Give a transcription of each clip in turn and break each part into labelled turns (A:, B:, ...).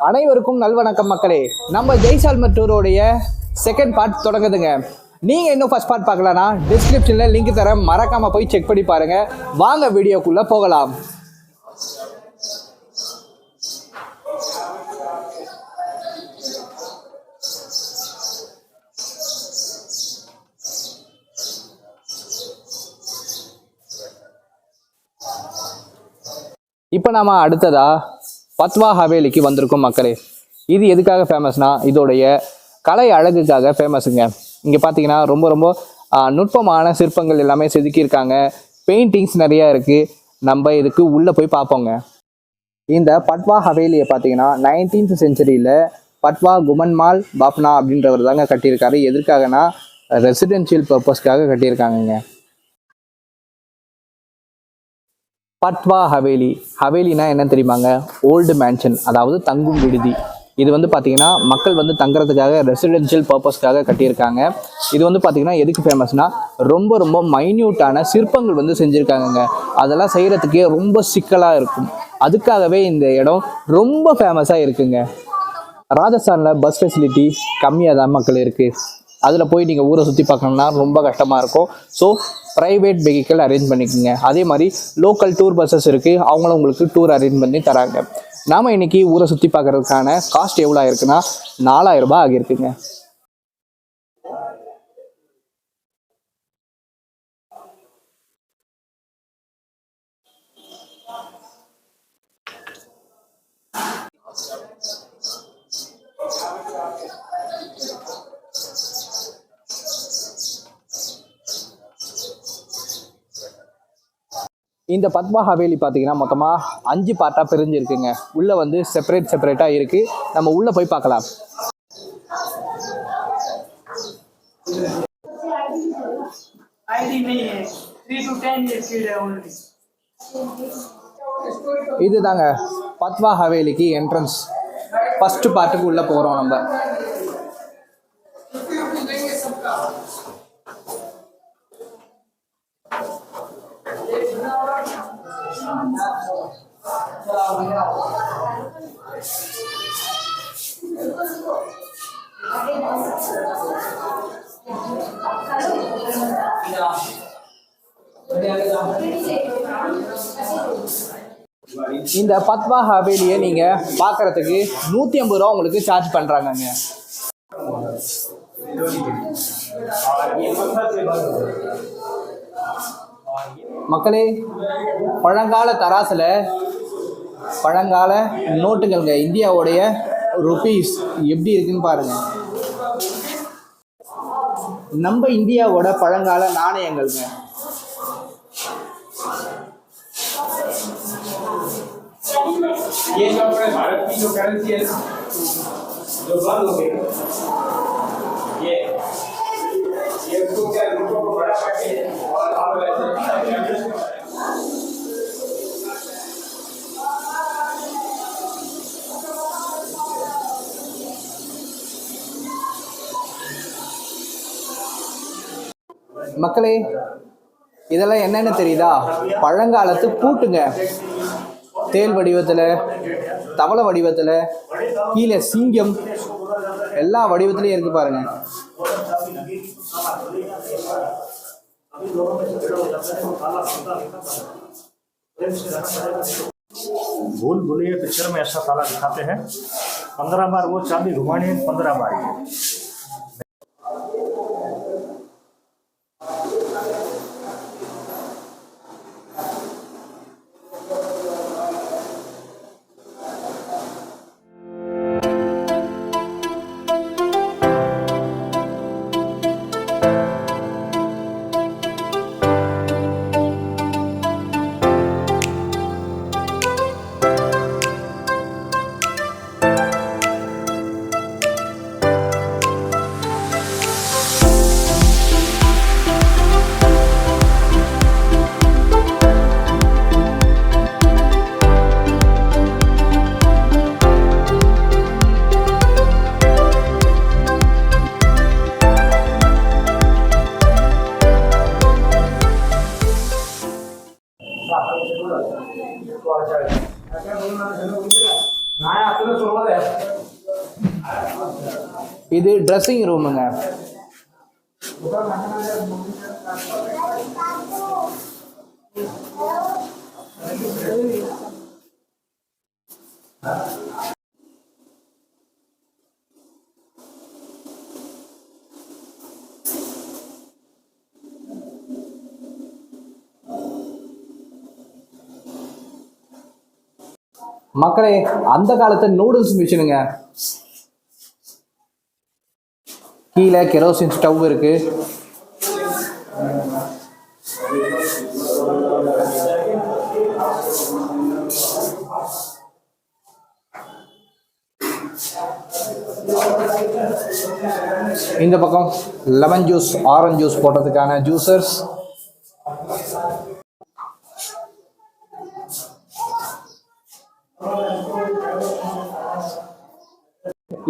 A: அனைவருக்கும் நல்வணக்கம் மக்களே. நம்ம ஜெய்சால்மர் டூரோடைய செகண்ட் பார்ட் தொடங்குதுங்க. நீங்க இன்னும் ஃபர்ஸ்ட் பார்ட் பார்க்கலனா டிஸ்கிரிப்ஷன்ல லிங்க் தரேன், மறக்காம போய் செக் பண்ணி பாருங்க. வாங்க வீடியோக்குள்ள போகலாம். இப்போ நாம அடுத்ததா பத்வா ஹவேலிக்கு வந்திருக்கோம் மக்களே. இது எதுக்காக ஃபேமஸ்னா இதோடைய கலை அழகுக்காக ஃபேமஸுங்க. இங்கே பார்த்தீங்கன்னா ரொம்ப ரொம்ப நுட்பமான சிற்பங்கள் எல்லாமே செதுக்கியிருக்காங்க. பெயிண்டிங்ஸ் நிறையா இருக்குது. நம்ம இதுக்கு உள்ளே போய் பார்ப்போங்க. இந்த பட்வா ஹவேலியை பார்த்தீங்கன்னா 19th செஞ்சுரியில் பட்வா குமன்மால் பாப்னா அப்படின்றவர் தாங்க கட்டியிருக்காரு. எதற்காகனா ரெசிடென்ஷியல் பர்பஸ்க்காக கட்டியிருக்காங்கங்க. பட்வா ஹவேலி, ஹவேலினா என்ன தெரியுமாங்க? ஓல்டு மேன்ஷன், அதாவது தங்கும் விடுதி. இது வந்து பார்த்தீங்கன்னா மக்கள் வந்து தங்குறதுக்காக ரெசிடென்ஷியல் பர்பஸ்க்காக கட்டியிருக்காங்க. இது வந்து பார்த்தீங்கன்னா எதுக்கு ஃபேமஸ்னா ரொம்ப ரொம்ப மைன்யூட்டான சிற்பங்கள் வந்து செஞ்சுருக்காங்கங்க. அதெல்லாம் செய்கிறதுக்கே ரொம்ப சிக்கலாக இருக்கும். அதுக்காகவே இந்த இடம் ரொம்ப ஃபேமஸாக இருக்குங்க. ராஜஸ்தானில் பஸ் ஃபெசிலிட்டி கம்மியாக தான் மக்கள் இருக்குது. அதில் போய் நீங்கள் ஊரை சுற்றி பார்க்கணுன்னா ரொம்ப கஷ்டமாக இருக்கும். ஸோ ப்ரைவேட் வெஹிக்கிள் அரேஞ்ச் பண்ணிக்கோங்க. அதே மாதிரி லோக்கல் டூர் பஸ்ஸஸ் இருக்குது, அவங்களும் உங்களுக்கு டூர் அரேஞ்ச் பண்ணி தராங்க. நாம் இன்றைக்கி ஊரை சுற்றி பார்க்குறதுக்கான காஸ்ட் எவ்வளோ ஆயிருக்குன்னா 4000 ரூபாய் ஆகியிருக்குங்க. இந்த பத்மா ஹவேலி பார்த்தீங்கன்னா மொத்தமாக 5 பார்ட்டாக பிரிஞ்சிருக்குங்க. உள்ளே வந்து செப்பரேட்டாக இருக்குது. நம்ம உள்ளே போய் பார்க்கலாம். இது தாங்க பத்மா ஹவேலிக்கு என்ட்ரன்ஸ். ஃபஸ்ட்டு பார்ட்டுக்கு உள்ளே போகிறோம் நம்ம. இந்த பத்வா ஹவேலியை நீங்க பார்க்கறதுக்கு 150 ரூபா உங்களுக்கு சார்ஜ் பண்றாங்கங்க. மக்களே, பழங்கால தராசுல பழங்கால நோட்டுகள்ங்க, இந்தியாவுடைய ருபீஸ் எப்படி இருக்குன்னு பாருங்க. நம்ம இந்தியாவோட பழங்கால நாணயங்கள்ங்க. ये जो अपने भारत की जो करेंसी है जो बंद हो गई, ये उसको क्या रुपयों को बड़ा करके और आप ऐसे மக்களே, இதெல்லாம் என்னன்னு தெரியுதா? பழங்காலத்து பூட்டுங்க. தேல் வடிவத்தில், தவளை வடிவத்தில், கீழே சிங்கம், எல்லா வடிவத்திலையும் இருக்கு பாருங்க.
B: भूल भुलैया पिक्चर में ऐसा ताला दिखाते हैं, 15 बार वो चाबी घुमानी है, 15 बार ही।
A: இது ட்ரெஸ்ஸிங் ரூமுங்க. மக்களே, அந்த காலத்து நூடுல்ஸ் மிஷினுங்க. கீழே கெரோசின் ஸ்டவ் இருக்கு. இந்த பக்கம் லெமன் ஜூஸ், ஆரஞ்சு ஜூஸ் போடுறதுக்கான ஜூசர்ஸ்.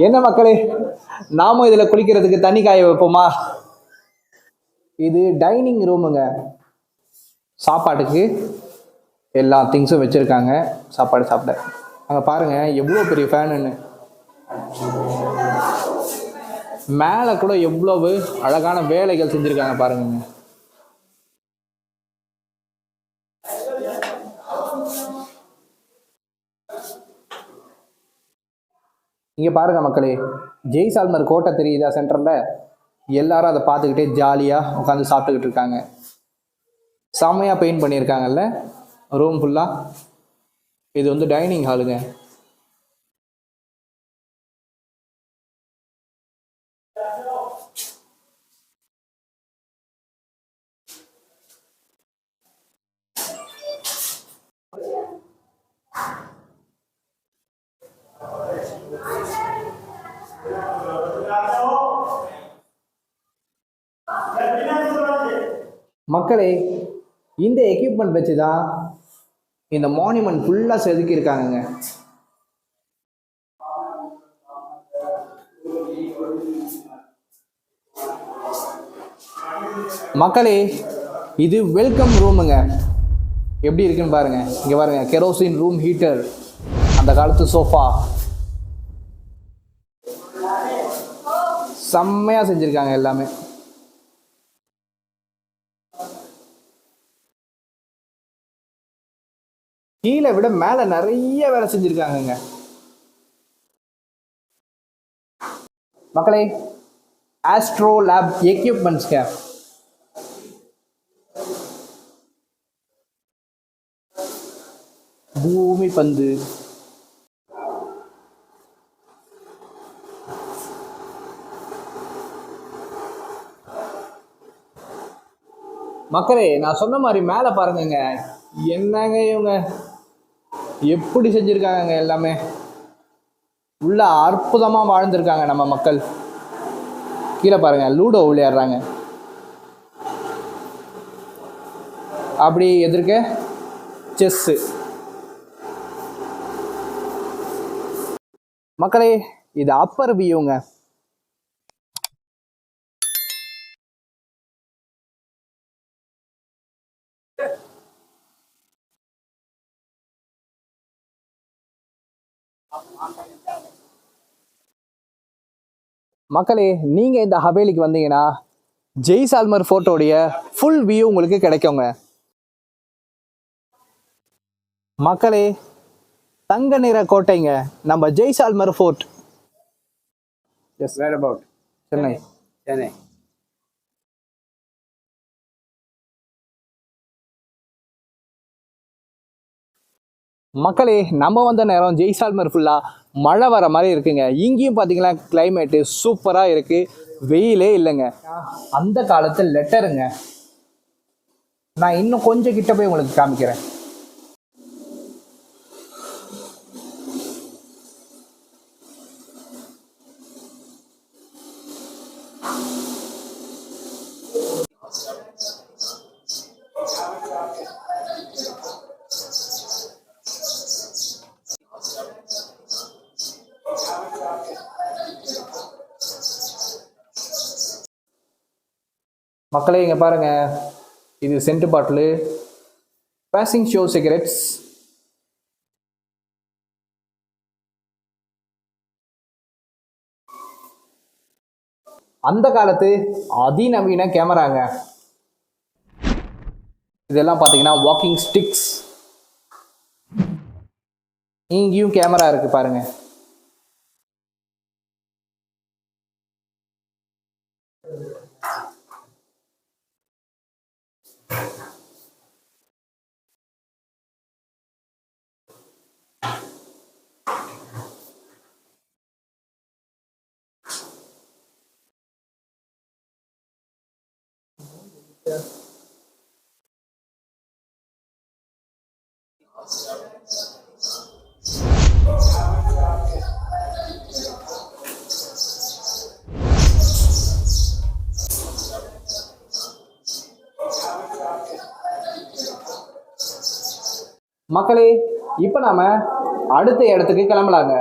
A: என்ன மக்களே, நாமும் இதுல குளிக்கிறதுக்கு தண்ணி காய வைப்போமா? இது டைனிங் ரூமுங்க. சாப்பாட்டுக்கு எல்லா திங்ஸும் வச்சிருக்காங்க சாப்பாடு சாப்பிட. அங்க பாருங்க எவ்வளோ பெரிய ஃபேனுன்னு. மேலே கூட எவ்வளவு அழகான வேலைகள் செஞ்சிருக்காங்க பாருங்க. இங்க பாருங்க மக்களே, ஜெய்சால்மர் கோட்டை தெரியுதா சென்டர்ல? எல்லாரும் அதை பார்த்துக்கிட்டே ஜாலியா உட்காந்து சாப்பிட்டுக்கிட்டு இருக்காங்க. செம்மையா பெயிண்ட் பண்ணியிருக்காங்கல்ல ரூம் ஃபுல்லா. இது வந்து டைனிங் ஹாலுங்க. மக்களே, இந்த எக்யூப்மெண்ட் வச்சு தான் இந்த மானுமெண்ட் ஃபுல்லா செதுக்கி இருக்காங்க. மக்களே, இது வெல்கம் ரூமுங்க. எப்படி இருக்குன்னு பாருங்க. இங்க பாருங்க, கெரோசின் ரூம் ஹீட்டர், அந்த காலத்து சோஃபா, செம்மையா செஞ்சிருக்காங்க எல்லாமே. கீழே விட மேல நிறைய வேலை செஞ்சிருக்காங்க மக்களே. ஆஸ்ட்ரோ லேப் எக்யூப்மெண்ட்ஸ்ங்க. பூமி பந்து, மக்களே நான் சொன்ன மாதிரி மேலே பாருங்க. என்னங்க இவங்க எப்படி செஞ்சிருக்காங்க எல்லாமே. உள்ள அற்புதமா வாழ்ந்திருக்காங்க நம்ம மக்கள். கீழே பாருங்க, லூடோ விளையாடுறாங்க. அப்படி எதிர்க்க செஸ். மக்களே, இது அப்பர் வியூங்க. மக்களே, நீங்க இந்த ஹவேலிக்கு வந்தீங்கன்னா ஜெய்சால்மர் ஃபோர்ட்டோடைய ஃபுல் வியூ உங்களுக்கு கிடைக்குங்க. மக்களே, தங்க நிற கோட்டைங்க நம்ம Jaisalmer fort. Yes, where about Chennai. Chennai. மக்களே, நம்ம வந்த நேரம் ஜெய்சால்மர் ஃபுல்லா மழை வர மாதிரி இருக்குங்க. இங்கேயும் பார்த்தீங்கன்னா கிளைமேட்டு சூப்பராக இருக்கு, வெயிலே இல்லைங்க. அந்த காலத்து லெட்டருங்க. நான் இன்னும் கொஞ்சம் கிட்ட போய் உங்களுக்கு காமிக்கிறேன். மக்களே, இங்கே பாருங்க, இது scent bottle, passing show cigarettes, அந்த காலத்து அதிநவீன கேமராங்க. இதெல்லாம் பார்த்தீங்கன்னா வாக்கிங் ஸ்டிக்ஸ். இங்கேயும் கேமரா இருக்கு பாருங்க. மக்களே, இப்போ நாம அடுத்த இடத்துக்கு கிளம்பலாங்க.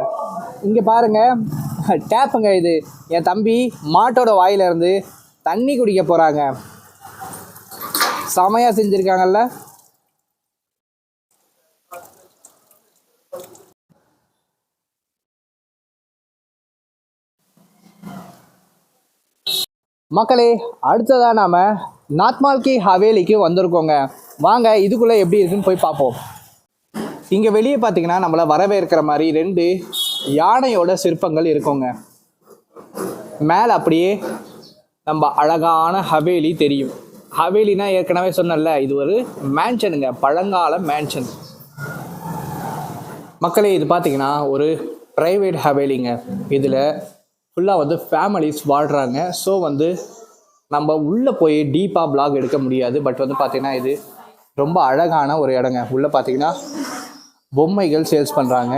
A: இங்கே பாருங்க, டேப்புங்க இது. என் தம்பி மாட்டோட வாயில இருந்து தண்ணி குடிக்க போறாங்க. செமையா செஞ்சிருக்காங்கல்ல. மக்களே, அடுத்ததா நாம நாத்மால் கி ஹவேலிக்கு வந்திருக்கோங்க. வாங்க இதுக்குள்ள எப்படி இருக்குன்னு போய் பார்ப்போம். இங்க வெளியே பார்த்தீங்கன்னா நம்மளை வரவேற்கிற மாதிரி 2 யானையோட சிற்பங்கள் இருக்குங்க. மேலே அப்படியே நம்ம அழகான ஹவேலி தெரியும். ஹவேலினா ஏற்கனவே சொன்னல, இது ஒரு மேன்ஷனுங்க, பழங்கால மேன்ஷன். மக்களே, இது பார்த்தீங்கன்னா ஒரு ப்ரைவேட் ஹவேலிங்க. இதில் ஃபுல்லாக வந்து ஃபேமிலிஸ் வாழ்கிறாங்க. ஸோ வந்து நம்ம உள்ளே போய் டீப்பாக பிளாக் எடுக்க முடியாது. பட் வந்து பார்த்தீங்கன்னா இது ரொம்ப அழகான ஒரு இடங்க. உள்ளே பார்த்தீங்கன்னா பொம்மைகள் சேல்ஸ் பண்ணுறாங்க.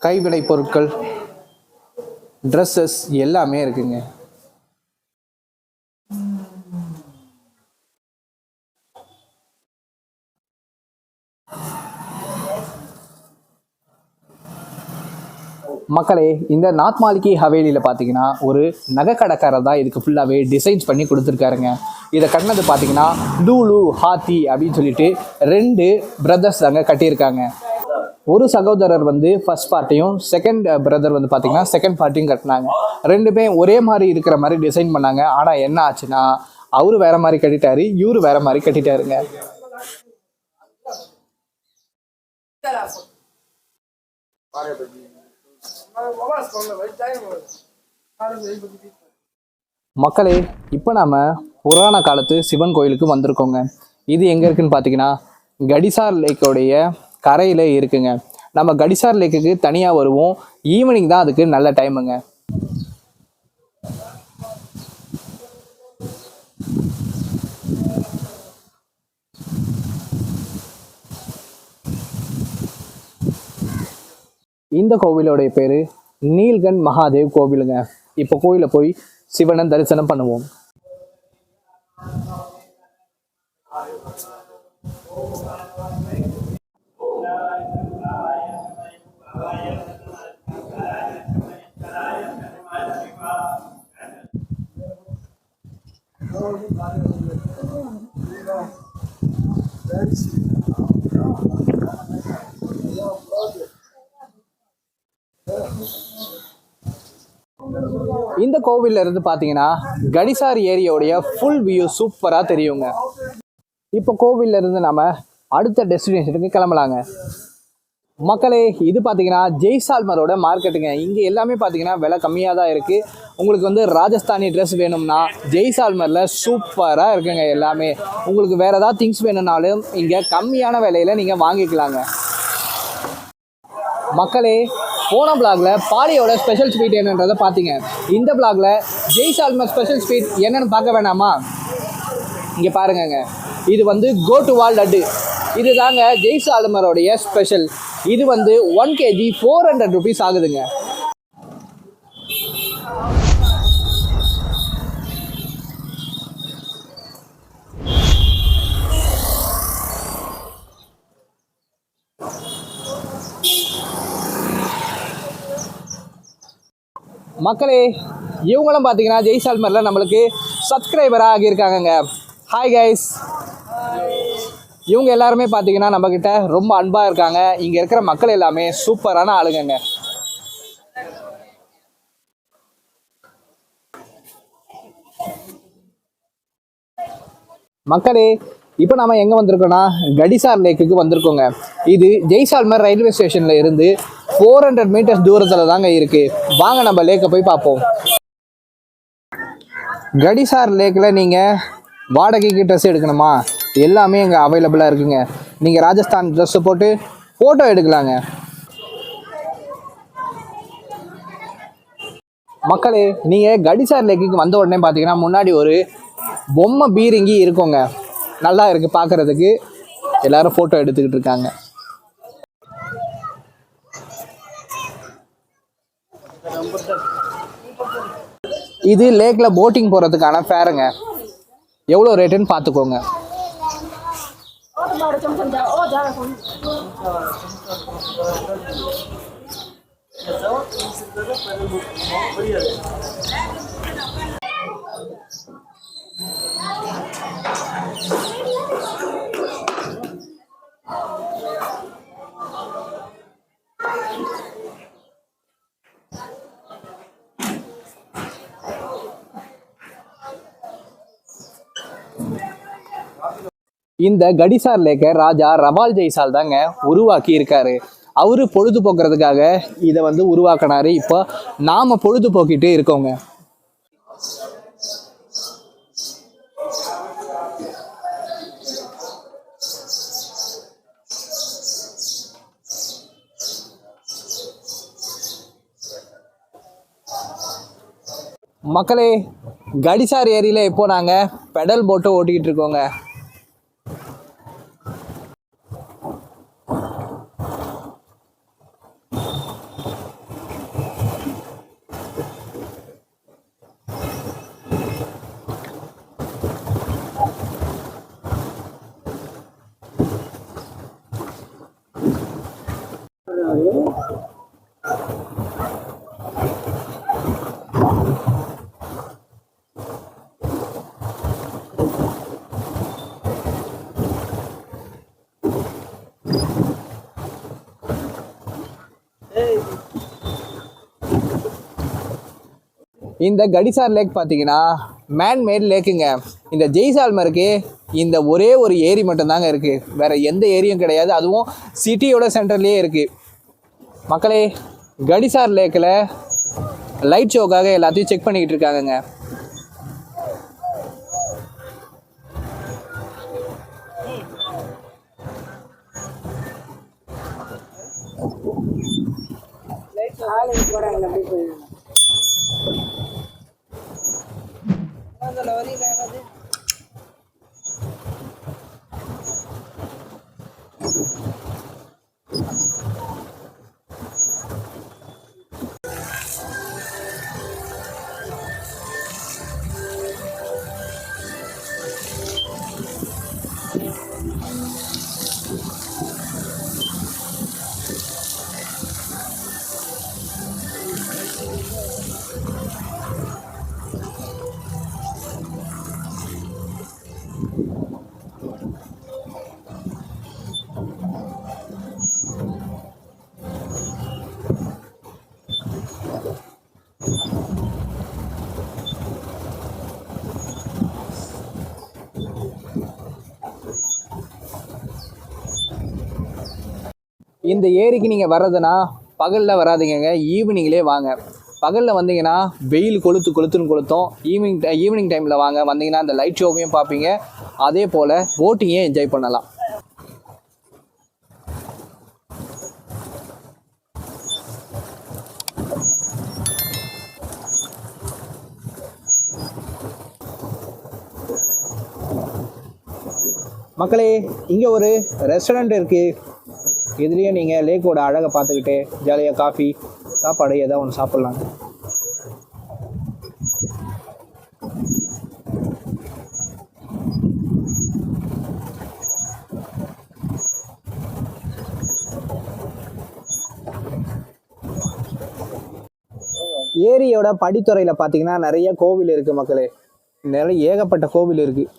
A: கைவினை பொருட்கள், ட்ரெஸ்ஸஸ் எல்லாமே இருக்குங்க. மக்களே, இந்த நாத்மால் கி ஹவேலியில் பார்த்தீங்கன்னா ஒரு நகைக்கடைக்காரர் தான் இதுக்கு ஃபுல்லாகவே டிசைன்ஸ் பண்ணி கொடுத்துருக்காருங்க. இதை கட்டினது பார்த்தீங்கன்னா லூலு ஹாத்தி அப்படின்னு சொல்லிட்டு 2 பிரதர்ஸ் அங்கே கட்டியிருக்காங்க. ஒரு சகோதரர் வந்து ஃபர்ஸ்ட் பார்ட்டையும், செகண்ட் பிரதர் வந்து பார்த்தீங்கன்னா செகண்ட் பார்ட்டையும் கட்டினாங்க. 2மே ஒரே மாதிரி இருக்கிற மாதிரி டிசைன் பண்ணாங்க. ஆனால் என்ன ஆச்சுன்னா, அவரு வேற மாதிரி கட்டிட்டாரு, இவரு வேற மாதிரி கட்டிட்டாருங்க. மக்களே, இப்போ நாம புராண காலத்து சிவன் கோயிலுக்கு வந்திருக்கோங்க. இது எங்கே இருக்குன்னு பார்த்தீங்கன்னா கடிசார் லேக்கோடைய கரையில் இருக்குங்க. நம்ம கடிசார் லேக்குக்கு தனியாக வருவோம். ஈவினிங் தான் அதுக்கு நல்ல டைமுங்க. இந்த கோவிலோடைய பேர் நீல்கண்ட் மகாதேவ் கோவிலுங்க. இப்போ கோயிலை போய் சிவனை தரிசனம் பண்ணுவோம். இந்த கோவில்ல இருந்து பார்த்தீங்கன்னா கடிசார் ஏரியோடைய ஃபுல் வியூ சூப்பராக தெரியுங்க. இப்போ கோவில்ல இருந்து நம்ம அடுத்த டெஸ்டினேஷனுக்கு கிளம்பலாங்க. மக்களே, இது பார்த்தீங்கன்னா ஜெய்சால்மரோட மார்க்கெட்டுங்க. இங்கே எல்லாமே பார்த்தீங்கன்னா விலை கம்மியாக தான் இருக்குது. உங்களுக்கு வந்து ராஜஸ்தானி ட்ரெஸ் வேணும்னா ஜெய்சால்மரில் சூப்பராக இருக்குங்க எல்லாமே. உங்களுக்கு வேறு ஏதாவது திங்ஸ் வேணும்னாலும் இங்கே கம்மியான விலையில் நீங்கள் வாங்கிக்கலாங்க. மக்களே, போன பிளாக்ல பாலியோட ஸ்பெஷல் ஸ்வீட் என்னன்றதை பார்த்தீங்க. இந்த பிளாக்ல ஜெய்சால்மர் ஸ்பெஷல் ஸ்வீட் என்னன்னு பார்க்க வேணாமா? இங்கே பாருங்கங்க, இது வந்து கோட்டுவால் லட்டு. இது தாங்க ஜெய்சால்மரோடைய ஸ்பெஷல். இது வந்து 1 kg 400 rupees ஆகுதுங்க. மக்களே, இவங்களும் பார்த்தீங்கன்னா ஜெய்சால்மரில் நம்மளுக்கு சப்ஸ்கிரைபராக ஆகியிருக்காங்கங்க. Hi guys. இவங்க எல்லாருமே பார்த்தீங்கன்னா நம்மக்கிட்ட ரொம்ப அன்பாக இருக்காங்க. இங்கே இருக்கிற மக்கள் எல்லாமே சூப்பரான ஆளுங்கங்க. மக்களே, இப்போ நம்ம எங்கே வந்திருக்கோம்னா கடிசார் லேக்குக்கு வந்திருக்கோங்க. இது ஜெய்சால்மர் ரயில்வே ஸ்டேஷனில் இருந்து 400 மீட்டர்ஸ் தூரத்தில் தாங்க இருக்குது. வாங்க நம்ம லேக்கை போய் பார்ப்போம். கடிசார் லேக்கில் நீங்கள் வாடகைக்கு ட்ரெஸ் எடுக்கணுமா, எல்லாமே இங்கே அவைலபிளாக இருக்குங்க. நீங்கள் ராஜஸ்தான் ட்ரெஸ்ஸை போட்டு ஃபோட்டோ எடுக்கலாங்க. மக்களே, நீங்கள் கடிசார் லேக்குக்கு வந்த உடனே பார்த்தீங்கன்னா முன்னாடி ஒரு பொம்மை பீரங்கி இருக்குங்க. நல்லா இருக்குது பார்க்குறதுக்கு. எல்லாரும் ஃபோட்டோ எடுத்துக்கிட்டு இருக்காங்க. இது லேக்கில் போட்டிங் போகிறதுக்கான ஃபேருங்க. எவ்வளோ ரேட்டுன்னு பார்த்துக்கோங்க. இந்த கடிசார் லேக்கை ராஜா ரவால் ஜெய்சால் தாங்க உருவாக்கி இருக்காரு. அவரு பொழுதுபோக்குறதுக்காக இதை உருவாக்கினாரு. இப்போ நாம பொழுதுபோக்கிட்டு இருக்கோங்க. மக்களே, கடிசார் ஏரியில இப்போ நாங்கள் பெடல் போட்டு ஓட்டிக்கிட்டு இருக்கோங்க. இந்த கடிசார் லேக் பார்த்தீங்கன்னா மேன்மேட் லேக்குங்க. இந்த ஜெய்சால்மருக்கு இந்த ஒரே ஒரு ஏரி மட்டும்தாங்க இருக்குது. வேறு எந்த ஏரியும் கிடையாது. அதுவும் சிட்டியோட சென்டர்லேயே இருக்குது. மக்களே, கடிசார் லேக்கில் லைட் ஷோக்காக எல்லாத்தையும் செக் பண்ணிக்கிட்டு இருக்காங்கங்க. இந்த ஏரிக்கு நீங்கள் வர்றதுன்னா பகலில் வராதிங்க, ஈவினிங்லேயே வாங்க. பகலில் வந்தீங்கன்னா வெயில் கொளுத்துன்னு கொளுத்தும். ஈவினிங் டைமில் வாங்க. வந்தீங்கன்னா அந்த லைட் ஷோவையும் பார்ப்பீங்க. அதே போல் போட்டிங்கையும் என்ஜாய் பண்ணலாம். மக்களே, இங்கே ஒரு ரெஸ்டாரண்ட் இருக்குது. இதுலேயே நீங்கள் லேக்கோட அழகை பார்த்துக்கிட்டு ஜாலியாக காஃபி சாப்பாடு ஏதாவது ஒன்று சாப்பிட்லாங்க. ஏரியோட படித்துறையில் பார்த்தீங்கன்னா நிறைய கோவில் இருக்குது மக்களே. நிறைய ஏகப்பட்ட கோவில் இருக்குது.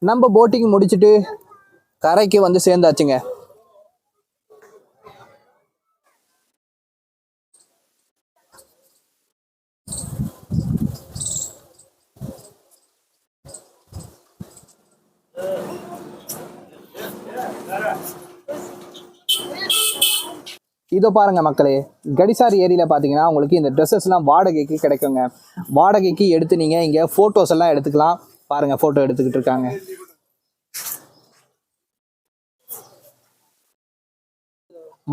A: நம்ம போட்டிங் முடிச்சுட்டு கரைக்கு வந்து சேர்ந்தாச்சுங்க. இதோ பாருங்க மக்களே, கடிசார் ஏரியில் பார்த்தீங்கன்னா உங்களுக்கு இந்த ட்ரெஸ்ஸஸ்லாம் வாடகைக்கு கிடைக்குங்க. வாடகைக்கு எடுத்து நீங்கள் இங்கே ஃபோட்டோஸ் எல்லாம் எடுத்துக்கலாம். பாருங்கள், ஃபோட்டோ எடுத்துக்கிட்டு இருக்காங்க.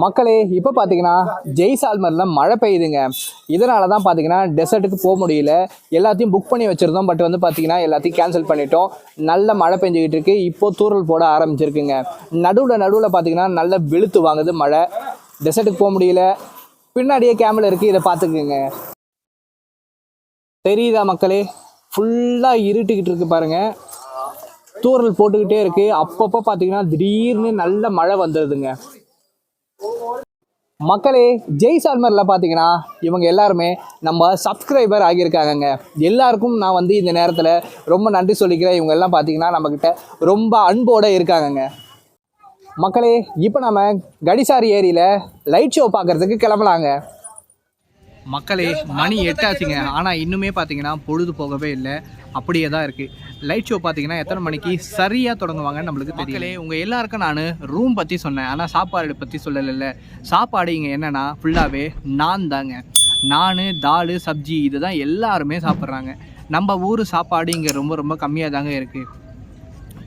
A: மக்களே, இப்போ பார்த்தீங்கன்னா ஜெய்சால்மரில் மழை பெய்யுதுங்க. இதனால தான் பார்த்தீங்கன்னா டெசர்ட்டுக்கு போக முடியல. எல்லாத்தையும் புக் பண்ணி வச்சுருந்தோம், பட் வந்து பார்த்தீங்கன்னா எல்லாத்தையும் கேன்சல் பண்ணிட்டோம். நல்ல மழை பெஞ்சிக்கிட்டு இருக்கு. இப்போது தூறல் போட ஆரம்பிச்சிருக்குங்க. நடுவில் பார்த்தீங்கன்னா நல்ல வெளுத்து வாங்குது மழை. டெசர்ட்டுக்கு போக முடியல. பின்னாடியே கேமரா இருக்குது, இதை பார்த்துக்குங்க. தெரியுதா மக்களே? ஃபுல்லாக இருட்டிக்கிட்டு இருக்கு பாருங்கள். தூறல் போட்டுக்கிட்டே இருக்குது. அப்பப்போ பார்த்தீங்கன்னா திடீர்னு நல்ல மழை வந்துடுதுங்க. மக்களே, ஜெய்சால்மரில் பார்த்தீங்கன்னா இவங்க எல்லாருமே நம்ம சப்ஸ்கிரைபர் ஆகியிருக்காங்கங்க. எல்லாருக்கும் நான் வந்து இந்த நேரத்தில் ரொம்ப நன்றி சொல்லிக்கிறேன். இவங்க எல்லாம் பார்த்தீங்கன்னா நம்மக்கிட்ட ரொம்ப அன்போடு இருக்காங்கங்க. மக்களே, இப்போ நம்ம கடிசாரி ஏரியில் லைட் ஷோ பார்க்குறதுக்கு கிளம்பலாங்க. மக்களே, மணி 8 ஆச்சுங்க. ஆனால் இன்னுமே பார்த்தீங்கன்னா பொழுது போகவே இல்லை, அப்படியே தான் இருக்குது. லைட் ஷோ பார்த்தீங்கன்னா எத்தனை மணிக்கு சரியாக தொடங்குவாங்கன்னு நம்மளுக்கு தெரியல. உங்கள் எல்லாருக்கும் நான் ரூம் பற்றி சொன்னேன், ஆனால் சாப்பாடு பற்றி சொல்லலைல்ல. சாப்பாடு இங்கே என்னென்னா ஃபுல்லாகவே நான் தாங்க. நான், தால், சப்ஜி இதுதான் எல்லாருமே சாப்பிட்றாங்க. நம்ம ஊர் சாப்பாடு இங்கே ரொம்ப ரொம்ப கம்மியாக தாங்க இருக்குது.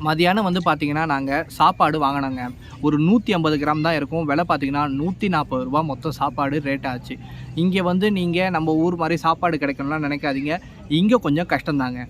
A: மதியானம் வந்து பார்த்திங்கன்னா நாங்கள் சாப்பாடு வாங்கினாங்க. ஒரு 150 கிராம் தான் இருக்கும். விலை பார்த்திங்கன்னா 140 ரூபா மொத்தம் சாப்பாடு ரேட் ஆச்சு. இங்கே வந்து நீங்கள் நம்ம ஊர் மாதிரி சாப்பாடு கிடைக்கணும்லாம் நினைக்காதீங்க. இங்கே கொஞ்சம் கஷ்டம்தாங்க.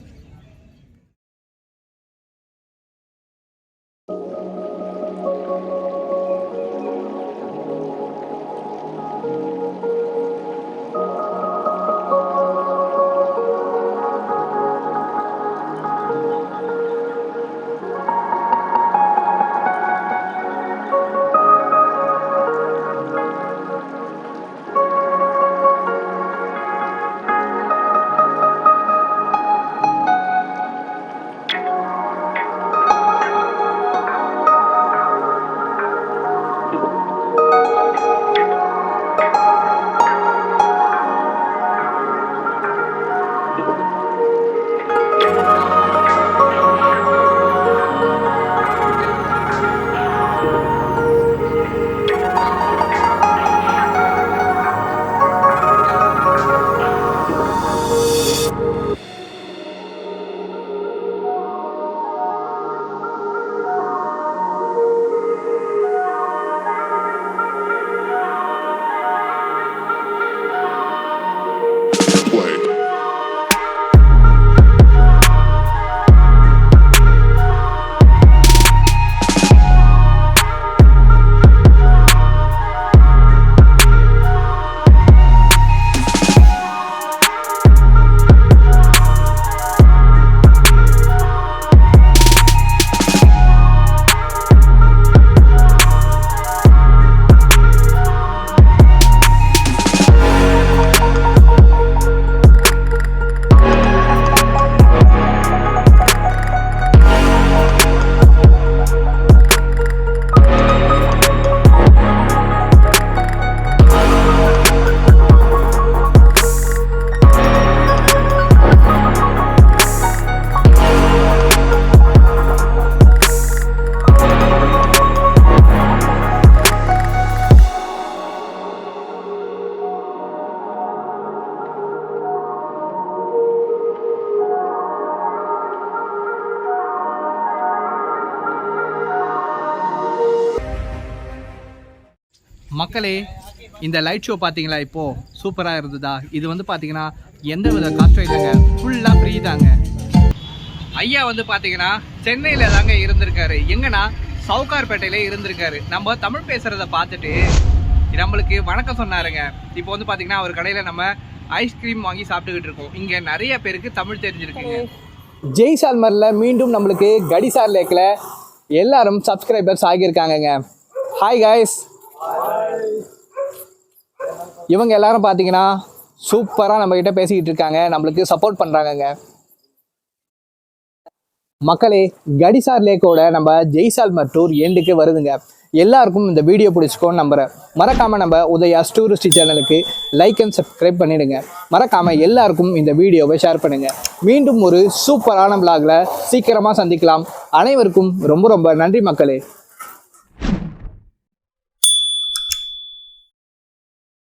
A: மக்களே, இந்த லைட் ஷோ பார்த்தீங்களா? இப்போது சூப்பராக இருந்ததா? இது வந்து பார்த்தீங்கன்னா எந்த வித காஸ்ட்டும் இல்லைங்க, ஃபுல்லாக ஃப்ரீ தாங்க. ஐயா வந்து பார்த்தீங்கன்னா சென்னையில் தாங்க இருந்திருக்காரு. எங்கன்னா சவுகார்பேட்டையிலே இருந்திருக்காரு. நம்ம தமிழ் பேசுகிறத பார்த்துட்டு நம்மளுக்கு வணக்கம் சொன்னாருங்க. இப்போ வந்து பார்த்தீங்கன்னா அவர் கடையில் நம்ம ஐஸ்கிரீம் வாங்கி சாப்பிட்டுக்கிட்டு இருக்கோம். இங்கே நிறைய பேருக்கு தமிழ் தெரிஞ்சிருக்குங்க. ஜெய்சால்மரில் மீண்டும் நம்மளுக்கு கடிசார் லேக்கில் எல்லாரும் சப்ஸ்கிரைபர்ஸ் ஆகியிருக்காங்கங்க. Hi guys. இவங்க எல்லாரும் பார்த்தீங்கன்னா சூப்பராக நம்மக்கிட்ட பேசிக்கிட்டு இருக்காங்க, நம்மளுக்கு சப்போர்ட் பண்ணுறாங்கங்க. மக்களே, கடிசார் லேக்கோட நம்ம ஜெய்சால்மர் டூர் எண்டுக்கு வருதுங்க. எல்லாருக்கும் இந்த வீடியோ பிடிச்சிக்கோன்னு நம்புகிறேன். மறக்காமல் நம்ம உதயாஸ் டூரிஸ்ட் சேனலுக்கு லைக் அண்ட் சப்ஸ்கிரைப் பண்ணிவிடுங்க. மறக்காமல் எல்லாருக்கும் இந்த வீடியோவை ஷேர் பண்ணுங்கள். மீண்டும் ஒரு சூப்பரான vlogல சீக்கிரமாக சந்திக்கலாம். அனைவருக்கும் ரொம்ப ரொம்ப நன்றி மக்களே.